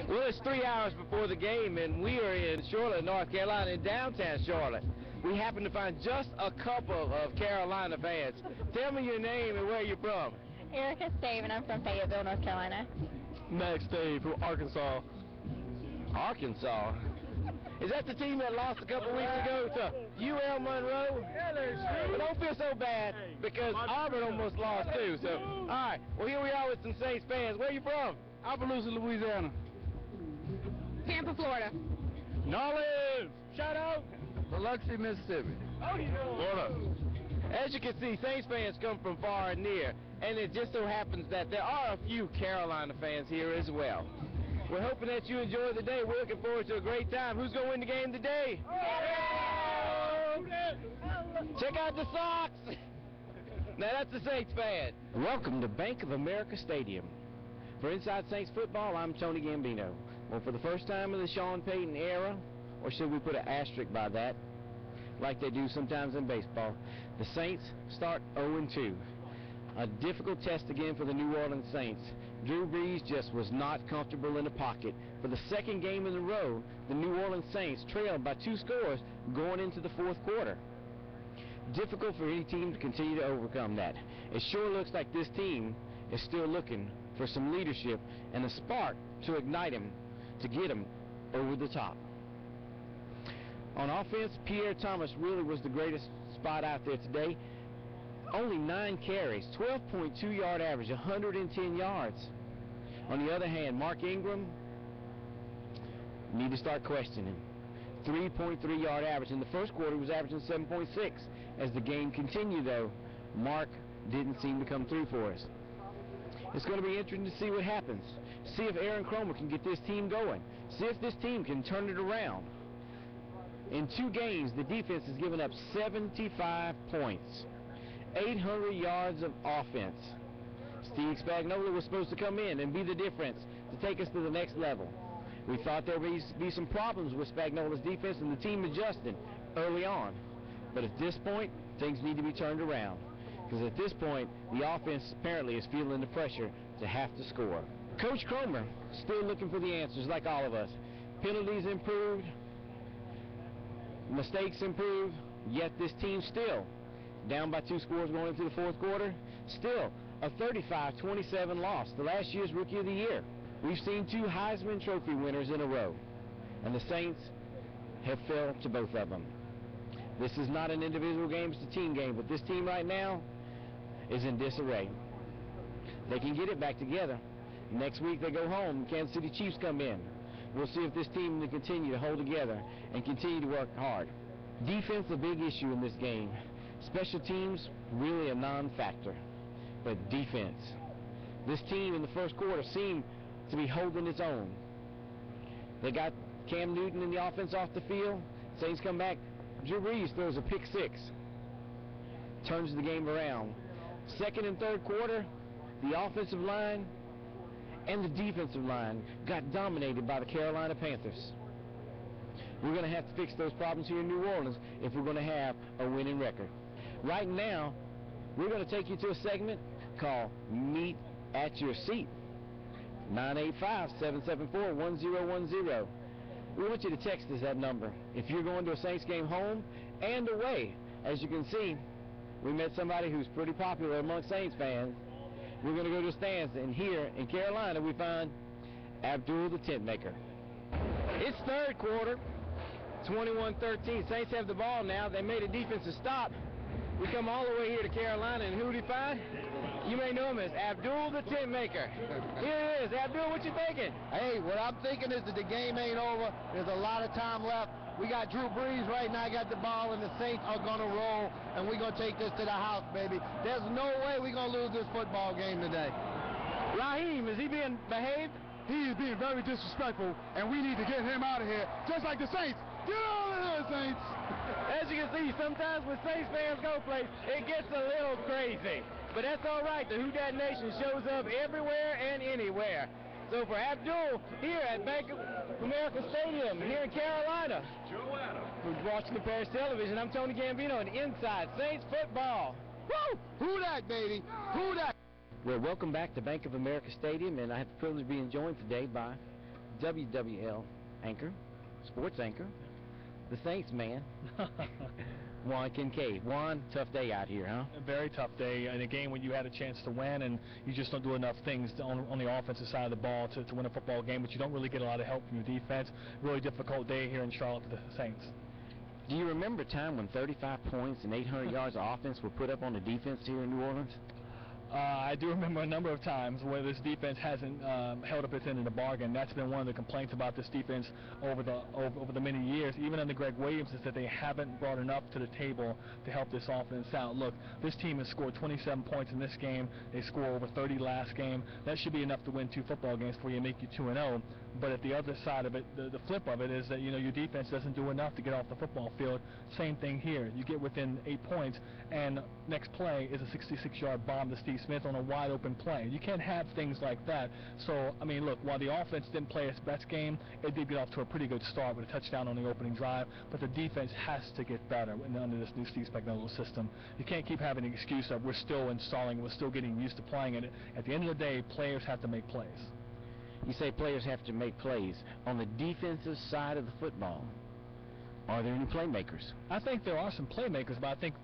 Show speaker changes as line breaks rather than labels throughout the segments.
Well, it's 3 hours before the game, and we are in Charlotte, North Carolina, in downtown Charlotte. We happen to find just a couple of Carolina fans. Tell me your name and where you're from.
Erica Stave, and I'm from Fayetteville, North Carolina.
Max Dave from Arkansas.
Arkansas? Is that the team that lost a couple weeks ago to UL Monroe? Well, don't feel so bad, because Auburn almost lost too. So, all right, well, here we are with some Saints fans. Where are you from?
Appaloosa, Louisiana.
Tampa, Florida.
Knowledge! Shout out!
Biloxi, Mississippi.
Florida. As you can see, Saints fans come from far and near, and it just so happens that there are a few Carolina fans here as well. We're hoping that you enjoy the day. We're looking forward to a great time. Who's going to win the game today? Check out the socks! Now that's the Saints fan. Welcome to Bank of America Stadium. For Inside Saints Football, I'm Tony Gambino. Well, for the first time in the Sean Payton era, or should we put an asterisk by that, like they do sometimes in baseball, the Saints start 0-2. A difficult test again for the New Orleans Saints. Drew Brees just was not comfortable in the pocket. For the second game in a row, the New Orleans Saints trailed by 2 scores going into the fourth quarter. Difficult for any team to continue to overcome that. It sure looks like this team is still looking for some leadership and a spark to ignite him, to get him over the top. On offense, Pierre Thomas really was the greatest spot out there today. Only 9 carries, 12.2 yard average, 110 yards. On the other hand, Mark Ingram, need to start questioning. 3.3 yard average. In the first quarter, he was averaging 7.6. As the game continued, though, Mark didn't seem to come through for us. It's going to be interesting to see what happens. See if Aaron Cromer can get this team going. See if this team can turn it around. In 2 games, the defense has given up 75 points. 800 yards of offense. Steve Spagnuolo was supposed to come in and be the difference to take us to the next level. We thought there would be some problems with Spagnuolo's defense and the team adjusted early on. But at this point, things need to be turned around. Because at this point, the offense apparently is feeling the pressure to have to score. Coach Cromer still looking for the answers like all of us. Penalties improved, mistakes improved, yet this team still down by 2 scores going into the fourth quarter. Still a 35-27 loss, the last year's Rookie of the Year. We've seen 2 Heisman Trophy winners in a row, and the Saints have failed to both of them. This is not an individual game, it's a team game, but this team right now is in disarray. They can get it back together. Next week they go home, Kansas City Chiefs come in. We'll see if this team will continue to hold together and continue to work hard. Defense a big issue in this game. Special teams really a non-factor. But defense. This team in the first quarter seemed to be holding its own. They got Cam Newton in the offense off the field. Saints come back. Drew Brees throws a pick 6. Turns the game around. Second and third quarter, the offensive line and the defensive line got dominated by the Carolina Panthers. We're going to have to fix those problems here in New Orleans if we're going to have a winning record. Right now, we're going to take you to a segment called Meet at Your Seat. 985-774-1010. We want you to text us that number if you're going to a Saints game home and away. As you can see, we met somebody who's pretty popular among Saints fans. We're going to go to the stands, and here in Carolina we find Abdul the Tent Maker. It's third quarter, 21-13. Saints have the ball now. They made a defensive stop. We come all the way here to Carolina, and who do we find? You may know him as Abdul the Tent Maker. Here it is. Abdul, what you thinking?
Hey, what I'm thinking is that the game ain't over. There's a lot of time left. We got Drew Brees right now, got the ball, and the Saints are going to roll, and we're going to take this to the house, baby. There's no way we're going to lose this football game today.
Raheem, is he being behaved?
He is being very disrespectful, and we need to get him out of here, just like the Saints. Get out of here, Saints!
As you can see, sometimes when Saints fans go place, it gets a little crazy. But that's all right. The Who Dat Nation shows up everywhere and anywhere. So for Abdul, here at Bank of America Stadium, here in Carolina, who's watching the Paris Television, I'm Tony Gambino, and Inside Saints Football.
Woo! Who dat, baby? Who dat?
Well, welcome back to Bank of America Stadium, and I have the privilege of being joined today by WWL anchor, sports anchor, the Saints man, Juan Kincaid. Juan, tough day out here, huh?
A very tough day in a game when you had a chance to win, and you just don't do enough things on the offensive side of the ball to win a football game, but you don't really get a lot of help from your defense. Really difficult day here in Charlotte for the Saints.
Do you remember a time when 35 points and 800 yards of offense were put up on the defense here in New Orleans?
I do remember a number of times where this defense hasn't held up its end of the bargain. That's been one of the complaints about this defense over the many years, even under Greg Williams, is that they haven't brought enough to the table to help this offense out. Look, this team has scored 27 points in this game. They score over 30 last game. That should be enough to win 2 football games before you make you 2-0. But at the other side of it, the flip of it is that, you know, your defense doesn't do enough to get off the football field. Same thing here. You get within 8 points, and next play is a 66-yard bomb to Steve Smith on a wide open play. You can't have things like that. So, I mean, look, while the offense didn't play its best game, it did get off to a pretty good start with a touchdown on the opening drive, but the defense has to get better under this new Steve Spagnuolo system. You can't keep having an excuse of we're still installing, we're still getting used to playing it. At the end of the day, players have to make plays.
You say players have to make plays. On the defensive side of the football, are there any playmakers?
I think there are some playmakers, but I think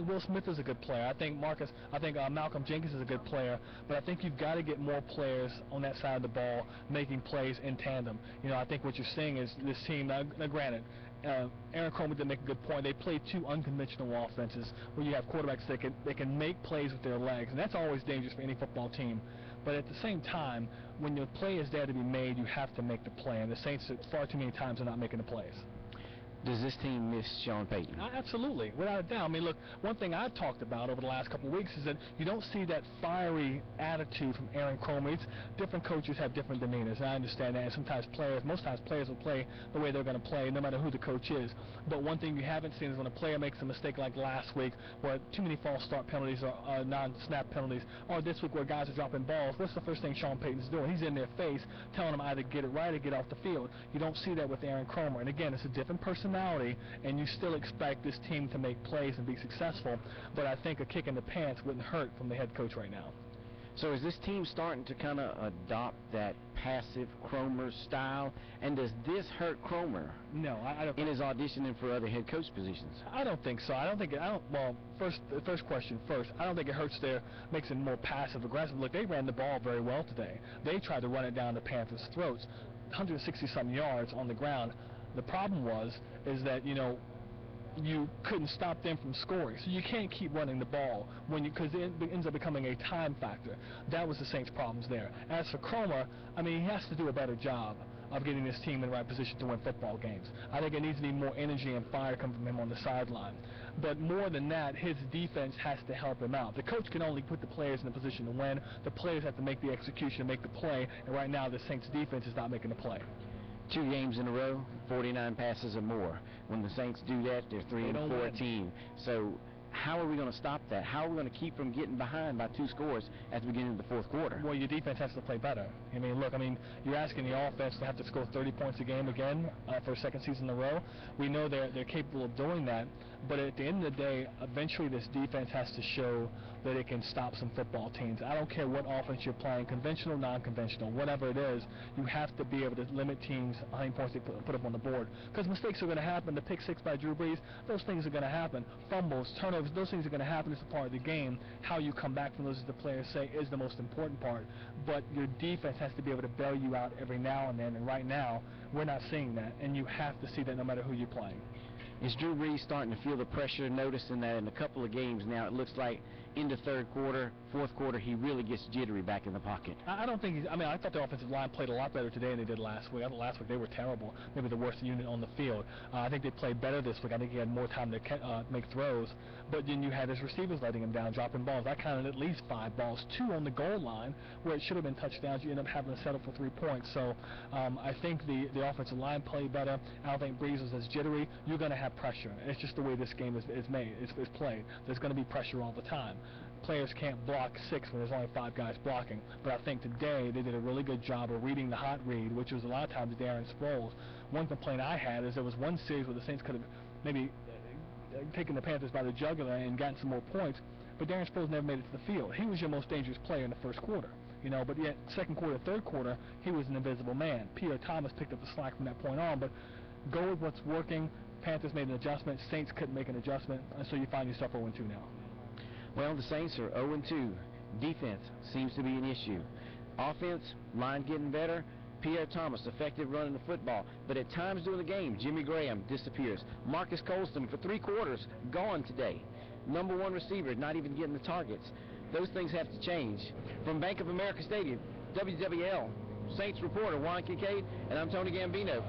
Will Smith is a good player. I think Malcolm Jenkins is a good player, but I think you've got to get more players on that side of the ball making plays in tandem. You know, I think what you're seeing is this team, now granted, Aaron Cromer did make a good point. They play 2 unconventional offenses where you have quarterbacks that can make plays with their legs, and that's always dangerous for any football team. But at the same time, when your play is there to be made, you have to make the play, and the Saints far too many times are not making the plays.
Does this team miss Sean Payton?
Absolutely, without a doubt. I mean, look, one thing I've talked about over the last couple of weeks is that you don't see that fiery attitude from Aaron Cromer. Different coaches have different demeanors, and I understand that. And most times players will play the way they're going to play, no matter who the coach is. But one thing you haven't seen is when a player makes a mistake like last week, where too many false start penalties or non-snap penalties, or this week where guys are dropping balls, what's the first thing Sean Payton's doing? He's in their face telling them either get it right or get off the field. You don't see that with Aaron Cromer. And again, it's a different personality, and you still expect this team to make plays and be successful, but I think a kick in the pants wouldn't hurt from the head coach right now.
So is this team starting to kind of adopt that passive Cromer style, and does this hurt Cromer?
No, I don't.
In his auditioning for other head coach positions?
I don't think so. Well, first question first. I don't think it hurts makes it more passive aggressive. Look, they ran the ball very well today. They tried to run it down the Panthers' throats, 160-something yards on the ground. The problem is that, you know, you couldn't stop them from scoring. So you can't keep running the ball because it ends up becoming a time factor. That was the Saints' problems there. As for Cromer, I mean, he has to do a better job of getting this team in the right position to win football games. I think it needs to be more energy and fire come from him on the sideline. But more than that, his defense has to help him out. The coach can only put the players in a position to win. The players have to make the execution, make the play, and right now the Saints' defense is not making the play.
2 games in a row, 49 passes or more. When the Saints do that, they're 3-14. So how are we going to stop that? How are we going to keep from getting behind by 2 scores at the beginning of the 4th quarter?
Well, your defense has to play better. I mean, look, you're asking the offense to have to score 30 points a game again for a 2nd season in a row. We know they're capable of doing that, but at the end of the day, eventually this defense has to show that it can stop some football teams. I don't care what offense you're playing, conventional, non-conventional, whatever it is, you have to be able to limit teams how many points they put up on the board. Because mistakes are going to happen. The pick 6 by Drew Brees, those things are going to happen. Fumbles, turnovers, those things are going to happen. It's a part of the game. How you come back from those, as the players say, is the most important part. But your defense has to be able to bail you out every now and then, and right now, we're not seeing that, and you have to see that no matter who you're playing.
Is Drew Brees starting to feel the pressure, noticing that in a couple of games now it looks like in the 3rd quarter, 4th quarter, he really gets jittery back in the pocket?
I don't think I thought the offensive line played a lot better today than they did last week. I thought last week they were terrible, maybe the worst unit on the field. I think they played better this week. I think he had more time to make throws, but then you had his receivers letting him down, dropping balls. I counted at least 5 balls, 2 on the goal line, where it should have been touchdowns. You end up having to settle for 3 points. So I think the offensive line played better. I don't think Brees was as jittery. You're going to have pressure. It's just the way this game is played. There's going to be pressure all the time. Players can't block 6 when there's only 5 guys blocking. But I think today they did a really good job of reading the hot read, which was a lot of times Darren Sproles. One complaint I had is there was one series where the Saints could have maybe taken the Panthers by the jugular and gotten some more points, but Darren Sproles never made it to the field. He was your most dangerous player in the 1st quarter. you know, but yet second quarter, third quarter, he was an invisible man. Pierre Thomas picked up the slack from that point on, but go with what's working. Panthers made an adjustment, Saints couldn't make an adjustment, and so you find yourself 0-2 now.
Well, the Saints are 0-2. Defense seems to be an issue. Offense, line getting better. Pierre Thomas, effective running the football. But at times during the game, Jimmy Graham disappears. Marcus Colston, for 3 quarters, gone today. Number 1 receiver, not even getting the targets. Those things have to change. From Bank of America Stadium, WWL, Saints reporter Juan Kincaid, and I'm Tony Gambino.